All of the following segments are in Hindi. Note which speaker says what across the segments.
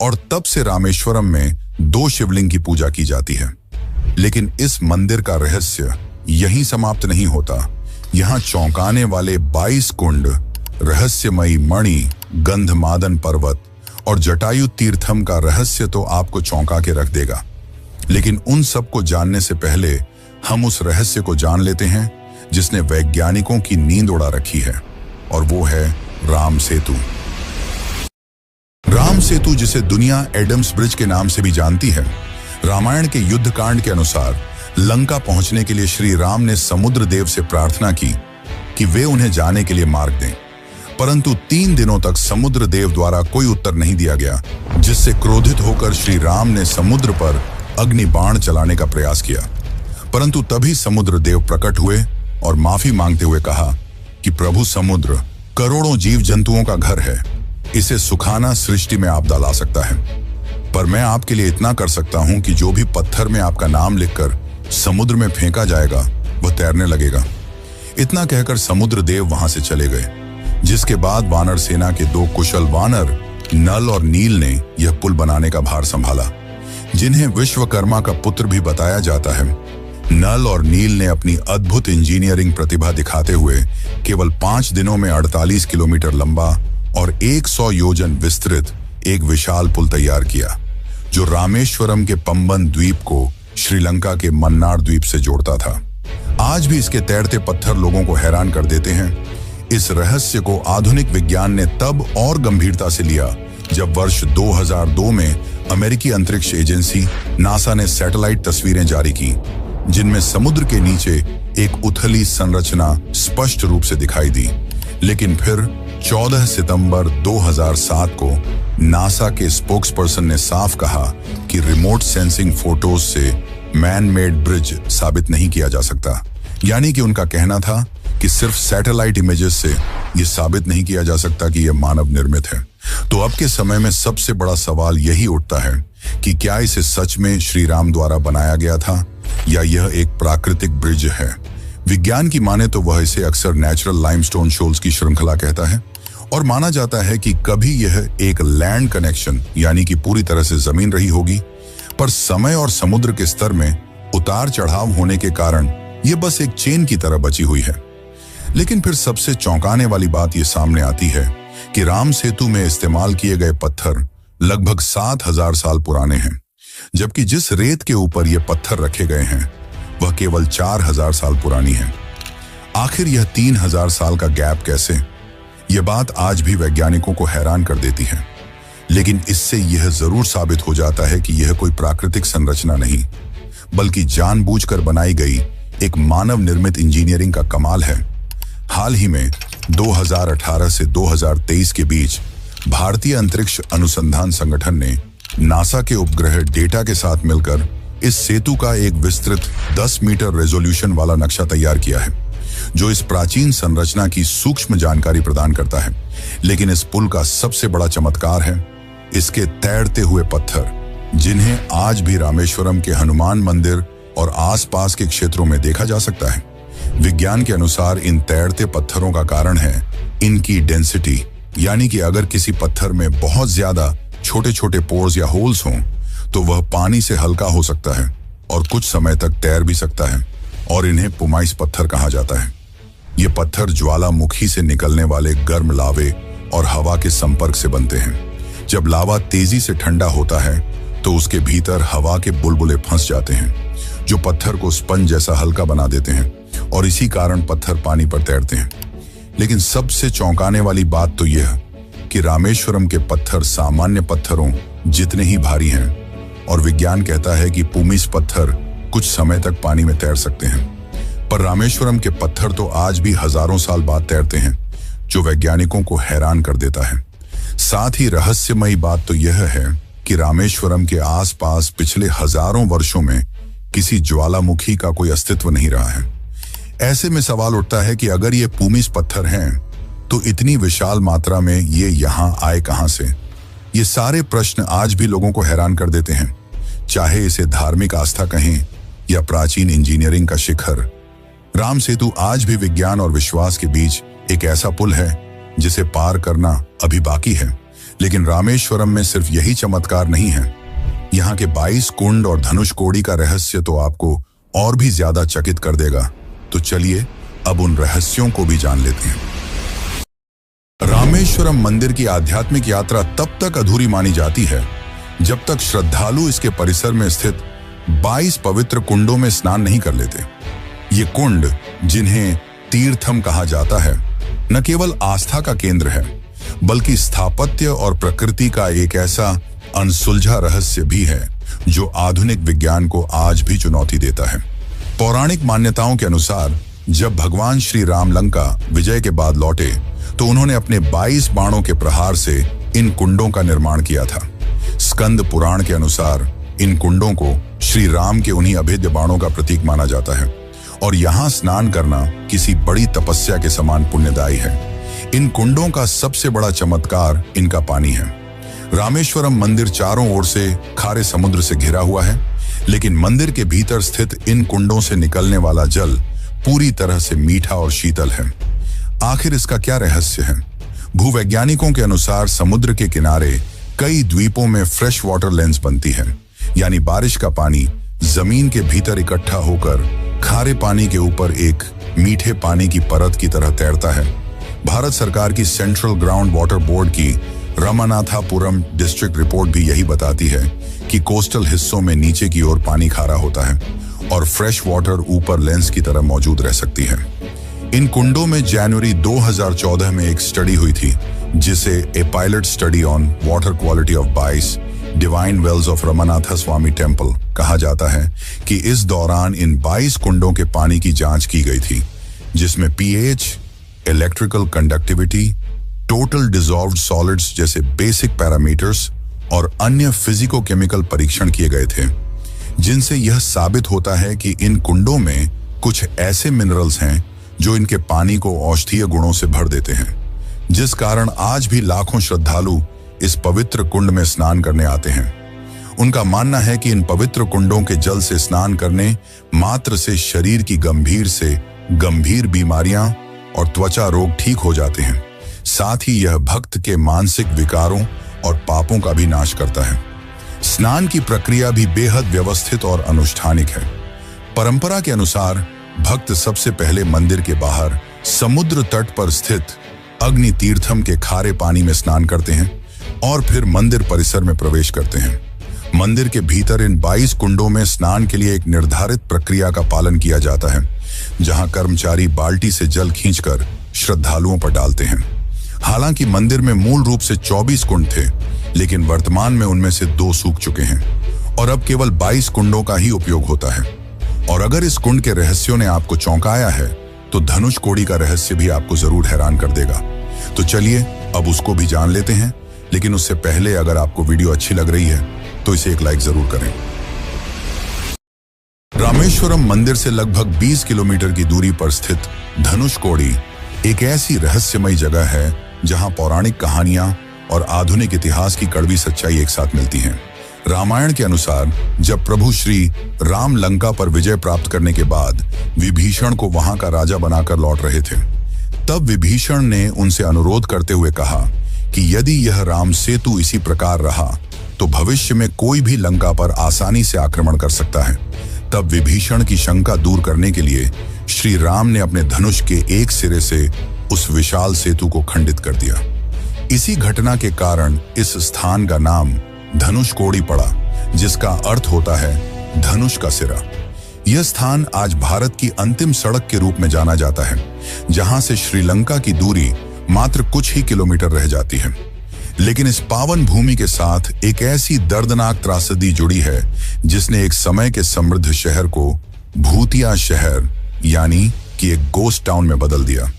Speaker 1: और तब से रामेश्वरम में 2 शिवलिंग की पूजा की जाती है। लेकिन इस मंदिर का रहस्य यहीं समाप्त नहीं होता। यहाँ चौंकाने वाले 22 कुंड, रहस्यमयी मणि, गंधमादन पर्वत और जटायु तीर्थम का रहस्य तो आपको चौंका के रख देगा। लेकिन उन सब को जानने से पहले हम उस रहस्य को जान लेते हैं जिसने वैज्ञानिकों की नींद उड़ा रखी है, और वो है राम सेतु। राम सेतु, जिसे दुनिया एडम्स ब्रिज के नाम से भी जानती है, रामायण के युद्ध कांड के अनुसार लंका पहुंचने के लिए श्री राम ने समुद्र देव से प्रार्थना की कि वे उन्हें जाने के लिए मार्ग दें, परंतु 3 दिनों तक समुद्र देव द्वारा कोई उत्तर नहीं दिया गया, जिससे क्रोधित होकर श्री राम ने समुद्र पर अग्नि बाण चलाने का प्रयास किया। परंतु तभी समुद्र देव प्रकट हुए और माफी मांगते हुए कहा कि प्रभु समुद्र करोड़ों जीव जंतुओं का घर है, इसे सुखाना सृष्टि में आपदा ला सकता है, पर मैं आपके लिए इतना कर सकता हूं कि जो भी पत्थर में आपका नाम लिखकर समुद्र में फेंका जाएगा वह तैरने लगेगा। इतना कहकर समुद्र देव वहां से चले गए, जिसके बाद वानर सेना के 2 कुशल वानर नल और नील ने यह पुल बनाने का भार संभाला, जिन्हें विश्वकर्मा का पुत्र भी बताया जाता है। नल और नील ने अपनी अद्भुत इंजीनियरिंग प्रतिभा दिखाते हुए केवल 5 दिनों में 48 किलोमीटर लंबा और 100 योजन विस्तृत एक विशाल पुल तैयार किया, जो रामेश्वरम के पंबन द्वीप को श्रीलंका के मन्नार द्वीप से जोड़ता था। आज भी इसके तैरते पत्थर लोगों को हैरान कर देते हैं। इस रहस्य को आधुनिक विज्ञान ने तब और गंभीरता से लिया जब वर्ष 2002 में अमेरिकी अंतरिक्ष एजेंसी नासा ने सैटेलाइट तस्वीरें जारी की, जिनमें समुद्र के नीचे एक उथली संरचना स्पष्ट रूप से दिखाई दी। लेकिन फिर 14 सितंबर 2007 को नासा के स्पोक्सपर्सन ने साफ कहा कि रिमोट सेंसिंग फोटोज से मैन मेड ब्रिज साबित नहीं किया जा सकता। यानी कि उनका कहना था कि सिर्फ सैटेलाइट इमेजेस से यह साबित नहीं किया जा सकता कि यह मानव निर्मित है। तो अब के समय में सबसे बड़ा सवाल यही उठता है कि क्या इसे सच में श्री राम द्वारा बनाया गया था या यह एक प्राकृतिक ब्रिज है। विज्ञान की माने तो वह इसे अक्सर नेचुरल लाइमस्टोन शोल्स की श्रृंखला कहता है, और माना जाता है कि कभी यह एक लैंड कनेक्शन यानी कि पूरी तरह से जमीन रही होगी, पर समय और समुद्र के स्तर में उतार चढ़ाव होने के कारण यह बस एक चेन की तरह बची हुई है। लेकिन फिर सबसे चौंकाने वाली बात यह सामने आती है कि राम सेतु में इस्तेमाल किए गए पत्थर लगभग 7000 साल पुराने हैं, जबकि जिस रेत के ऊपर ये पत्थर रखे गए हैं वह केवल 4000 साल पुरानी है। आखिर यह 3000 साल का गैप कैसे? यह बात आज भी वैज्ञानिकों को हैरान कर देती है। लेकिन इससे यह जरूर साबित हो जाता है कि यह कोई प्राकृतिक संरचना नहीं, बल्कि जानबूझकर बनाई गई एक मानव निर्मित इंजीनियरिंग का कमाल है। हाल ही में 2018 से 2023 के बीच भारतीय अंतरिक्ष अनुसंधान संगठन ने नासा के उपग्रह डेटा के साथ मिलकर इस सेतु का एक विस्तृत 10 मीटर रेजोल्यूशन वाला नक्शा तैयार किया है, जो इस प्राचीन संरचना की सूक्ष्म जानकारी प्रदान करता है। लेकिन इस पुल का सबसे बड़ा चमत्कार है इसके तैरते हुए पत्थर, जिन्हें आज भी रामेश्वरम के हनुमान मंदिर और आसपास के क्षेत्रों में देखा जा सकता है। विज्ञान के अनुसार इन तैरते पत्थरों का कारण है इनकी डेंसिटी, यानी कि अगर किसी पत्थर में बहुत ज्यादा छोटे छोटे पोर्स या होल्स हों तो वह पानी से हल्का हो सकता है और कुछ समय तक तैर भी सकता है, और इन्हें पुमाइस पत्थर कहा जाता है। ये पत्थर ज्वालामुखी से निकलने वाले गर्म लावे और हवा के संपर्क से बनते हैं। जब लावा तेजी से ठंडा होता है तो उसके भीतर हवा के बुलबुले फंस जाते हैं, जो पत्थर को स्पंज जैसा हल्का बना देते हैं, और इसी कारण पत्थर पानी पर तैरते हैं। लेकिन सबसे चौंकाने वाली बात तो यह कि रामेश्वरम के पत्थर सामान्य पत्थरों जितने ही भारी हैं, और विज्ञान कहता है कि पुमीस पत्थर कुछ समय तक पानी में तैर सकते हैं, पर रामेश्वरम के पत्थर तो आज भी हजारों साल बाद तैरते हैं, जो वैज्ञानिकों को हैरान कर देता है। साथ ही रहस्यमयी बात तो यह है कि रामेश्वरम के आसपास पिछले हजारों वर्षों में किसी ज्वालामुखी का कोई अस्तित्व नहीं रहा है। ऐसे में सवाल उठता है कि अगर ये पुमीस पत्थर हैं तो इतनी विशाल मात्रा में ये यहां आए कहां से? ये सारे प्रश्न आज भी लोगों को हैरान कर देते हैं, चाहे इसे धार्मिक आस्था कहें या प्राचीन इंजीनियरिंग का शिखर। राम सेतु आज भी विज्ञान और विश्वास के बीच एक ऐसा पुल है जिसे पार करना अभी बाकी है, लेकिन रामेश्वरम में सिर्फ यही चमत्कार नहीं है। यहाँ के 22 कुंड और धनुषकोडी का रहस्य तो आपको और भी ज्यादा चकित कर देगा। तो चलिए अब उन रहस्यों को भी जान लेते हैं। रामेश्वरम मंदिर की आध्यात्मिक यात्रा तब तक अधूरी मानी जाती है जब तक श्रद्धालु इसके परिसर में स्थित 22 पवित्र कुंडों में स्नान नहीं कर लेते। ये कुंड, जिन्हें तीर्थम कहा जाता है, न केवल आस्था का केंद्र है बल्कि स्थापत्य और प्रकृति का एक ऐसा अनसुलझा रहस्य भी है जो आधुनिक विज्ञान को आज भी चुनौती देता है। पौराणिक मान्यताओं के अनुसार जब भगवान श्री राम लंका विजय के बाद लौटे तो उन्होंने अपने 22 बाणों के प्रहार से इन कुंडों का निर्माण किया था। स्कंद पुराण के अनुसार इन कुंडों को श्री राम के उन्हीं अभेद्य बाणों का प्रतीक माना जाता है और यहाँ स्नान करना किसी बड़ी तपस्या के समान पुण्यदायी है। इन कुंडों का सबसे बड़ा चमत्कार इनका पानी है। रामेश्वरम मंदिर चारों ओर से खारे समुद्र से घिरा हुआ है, लेकिन मंदिर के भीतर स्थित इन कुंडों से निकलने वाला जल पूरी तरह से मीठा और शीतल है। आखिर इसका क्या रहस्य है? भूवैज्ञानिकों के अनुसार समुद्र के किनारे कई द्वीपों में फ्रेश वाटर लेंस बनती है, यानी बारिश का पानी जमीन के भीतर इकट्ठा होकर खारे पानी के ऊपर एक मीठे पानी की परत की तरह तैरता है। भारत सरकार की सेंट्रल ग्राउंड वाटर बोर्ड की रामनाथापुरम डिस्ट्रिक्ट रिपोर्ट भी यही बताती है कि कोस्टल हिस्सों में नीचे की ओर पानी खारा होता है और फ्रेश वाटर ऊपर लेंस की तरह मौजूद रह सकती है। इन कुंडों में जनवरी 2014 में एक स्टडी हुई थी जिसे a pilot study on water quality of 22 divine wells of Ramanath Swami temple कहा जाता है कि इस दौरान इन 22 कुंडों के पानी की जांच की गई थी, जिसमें pH, electrical conductivity, total dissolved solids जैसे बेसिक पैरामीटर्स और अन्य फिजिको-केमिकल परीक्षण किए गए थे, जिनसे यह साबित होता है कि इन कुंडों में कुछ ऐसे मिनरल्स हैं जो इनके पानी को औषधीय गुणों से भर देते हैं, जिस कारण आज भी लाखों श्रद्धालु इस पवित्र कुंड में स्नान करने आते हैं। उनका मानना है कि इन पवित्र कुंडों के जल से स्नान करने मात्र से शरीर की गंभीर से गंभीर बीमारियां और त्वचा रोग ठीक हो जाते हैं। साथ ही यह भक्त के मानसिक विकारों और पापों का भी नाश करता है। स्नान की प्रक्रिया भी बेहद व्यवस्थित और अनुष्ठानिक है। परंपरा के अनुसार भक्त सबसे पहले मंदिर के बाहर समुद्र तट पर स्थित अग्नि तीर्थम के खारे पानी में स्नान करते हैं और फिर मंदिर परिसर में प्रवेश करते हैं। मंदिर के भीतर इन 22 कुंडों में स्नान के लिए एक निर्धारित प्रक्रिया का पालन किया जाता है, जहां कर्मचारी बाल्टी से जल खींचकर श्रद्धालुओं पर डालते हैं। हालांकि मंदिर में मूल रूप से 24 कुंड थे, लेकिन वर्तमान में उनमें से 2 सूख चुके हैं और अब केवल 22 कुंडों का ही उपयोग होता है। और अगर इस कुंड के रहस्यों ने आपको चौंकाया है तो धनुषकोडी का रहस्य भी आपको जरूर हैरान कर देगा। तो चलिए अब उसको भी जान लेते हैं, लेकिन उससे पहले अगर आपको वीडियो अच्छी लग रही है तो इसे एक लाइक जरूर करें। रामेश्वरम मंदिर से लगभग 20 किलोमीटर की दूरी पर स्थित धनुषकोडी एक ऐसी रहस्यमयी जगह है जहां पौराणिक कहानियां और आधुनिक इतिहास की कड़वी सच्चाई एक साथ मिलती हैं। रामायण के अनुसार जब प्रभु श्री राम लंका पर विजय प्राप्त करने के बाद विभीषण को वहां का राजा बनाकर लौट रहे थे, तब विभीषण ने उनसे अनुरोध करते हुए कहा कि यदि यह राम सेतु इसी प्रकार रहा तो भविष्य में कोई भी लंका पर आसानी से आक्रमण कर सकता है। तब विभीषण की शंका दूर करने के लिए श्री राम ने अपने धनुष के एक सिरे से उस विशाल सेतु को खंडित कर दिया। इसी घटना के कारण इस स्थान का नाम धनुषकोडी पड़ा, जिसका अर्थ होता है धनुष का सिरा। यह स्थान आज भारत की अंतिम सड़क के रूप में जाना जाता है, जहां से श्रीलंका की दूरी मात्र कुछ ही किलोमीटर रह जाती है। लेकिन इस पावन भूमि के साथ एक ऐसी दर्दनाक त्रासदी जुड़ी है जिसने एक समय के समृद्ध शहर को भूतिया शहर यानी कि एक गोस्ट टाउन में बदल दिया।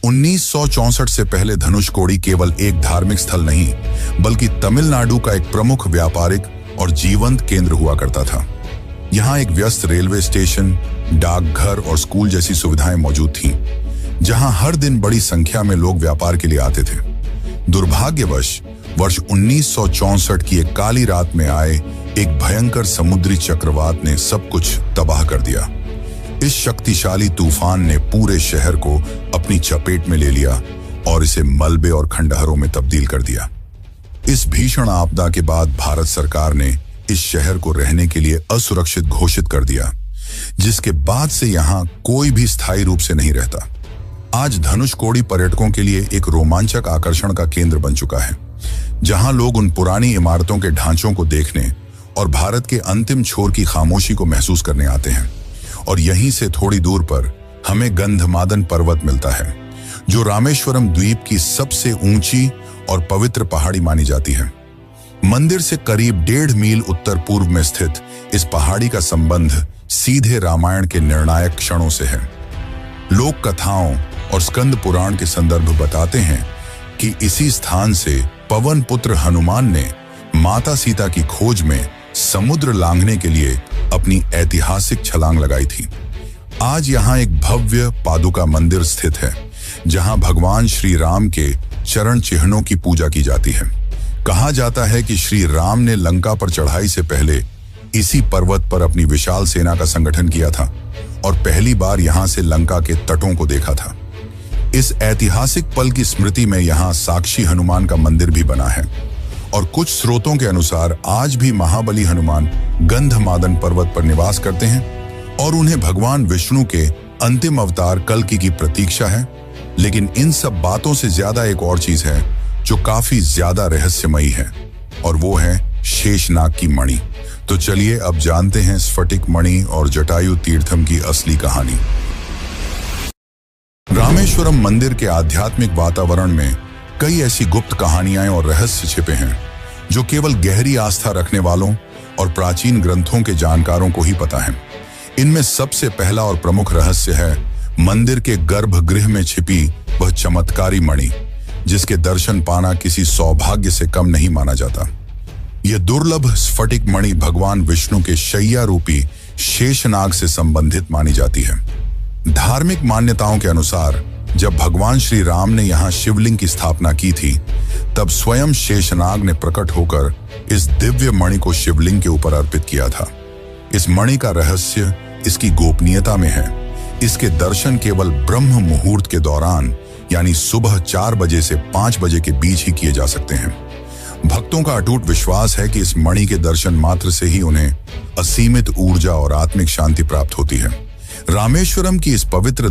Speaker 1: 1964 से पहले धनुषकोडी केवल एक धार्मिक स्थल नहीं बल्कि तमिलनाडु का एक प्रमुख व्यापारिक और जीवंत केंद्र हुआ करता था। यहाँ एक व्यस्त रेलवे स्टेशन, डाकघर और स्कूल जैसी सुविधाएं मौजूद थीं, जहां हर दिन बड़ी संख्या में लोग व्यापार के लिए आते थे। दुर्भाग्यवश वर्ष 1964 की एक काली रात में आए एक भयंकर समुद्री चक्रवात ने सब कुछ तबाह कर दिया। इस शक्तिशाली तूफान ने पूरे शहर को अपनी चपेट में ले लिया और इसे मलबे और खंडहरों में तब्दील कर दिया। इस भीषण आपदा के बाद भारत सरकार ने इस शहर को रहने के लिए असुरक्षित घोषित कर दिया, जिसके बाद से यहाँ कोई भी स्थायी रूप से नहीं रहता। आज धनुषकोडी पर्यटकों के लिए एक रोमांचक आकर्षण का केंद्र बन चुका है, जहां लोग उन पुरानी इमारतों के ढांचों को देखने और भारत के अंतिम छोर की खामोशी को महसूस करने आते हैं। और यहीं से थोड़ी दूर पर हमें गंधमादन पर्वत मिलता है, जो रामेश्वरम द्वीप की सबसे ऊंची और पवित्र पहाड़ी मानी जाती है। मंदिर से करीब 1.5 मील उत्तर पूर्व में स्थित इस पहाड़ी का संबंध सीधे रामायण के निर्णायक क्षणों से है। लोक कथाओं और स्कंद पुराण के संदर्भ बताते हैं कि इसी स्थान से पवन पुत्र हनुमान ने माता सीता की खोज में समुद्र लांघने के लिए अपनी ऐतिहासिक छलांग लगाई थी। आज यहाँ एक भव्य पादुका मंदिर स्थित है, जहाँ भगवान श्री राम के चरण चिन्हों की पूजा की जाती है। कहा जाता है कि श्री राम ने लंका पर चढ़ाई से पहले इसी पर्वत पर अपनी विशाल सेना का संगठन किया था और पहली बार यहाँ से लंका के तटों को देखा था। इस ऐतिहासिक पल की स्मृति में यहाँ साक्षी हनुमान का मंदिर भी बना है और कुछ स्रोतों के अनुसार आज भी महाबली हनुमान गंधमादन पर्वत पर निवास करते हैं और उन्हें भगवान विष्णु के अंतिम अवतार कल्कि की प्रतीक्षा है। लेकिन इन सब बातों से ज्यादा एक और चीज है जो काफी ज्यादा रहस्यमयी है, और वो है शेषनाग की मणि। तो चलिए अब जानते हैं स्फटिक मणि और जटायु तीर्थम की असली कहानी। रामेश्वरम मंदिर के आध्यात्मिक वातावरण में कई ऐसी गुप्त कहानियां और रहस्य छिपे हैं जो केवल गहरी आस्था रखने वालों और प्राचीन ग्रंथों के जानकारों को ही पता है। इनमें सबसे पहला और प्रमुख रहस्य है मंदिर के गर्भगृह में छिपी वह चमत्कारी मणि, जिसके दर्शन पाना किसी सौभाग्य से कम नहीं माना जाता। यह दुर्लभ स्फटिक मणि भगवान विष्णु के शैया रूपी शेषनाग से संबंधित मानी जाती है। धार्मिक मान्यताओं के अनुसार जब भगवान श्री राम ने यहाँ शिवलिंग की स्थापना की थी, तब स्वयं शेषनाग ने प्रकट होकर इस दिव्य मणि को शिवलिंग के ऊपर अर्पित किया था। इस मणि का रहस्य इसकी गोपनीयता में है। इसके दर्शन केवल ब्रह्म मुहूर्त के दौरान, यानी सुबह 4 बजे से 5 बजे के बीच ही किए जा सकते हैं। भक्तों का अटूट विश्वास है कि इस मणि के दर्शन मात्र से ही उन्हें असीमित ऊर्जा और आत्मिक शांति प्राप्त होती है। रामेश्वरम की इस पवित्र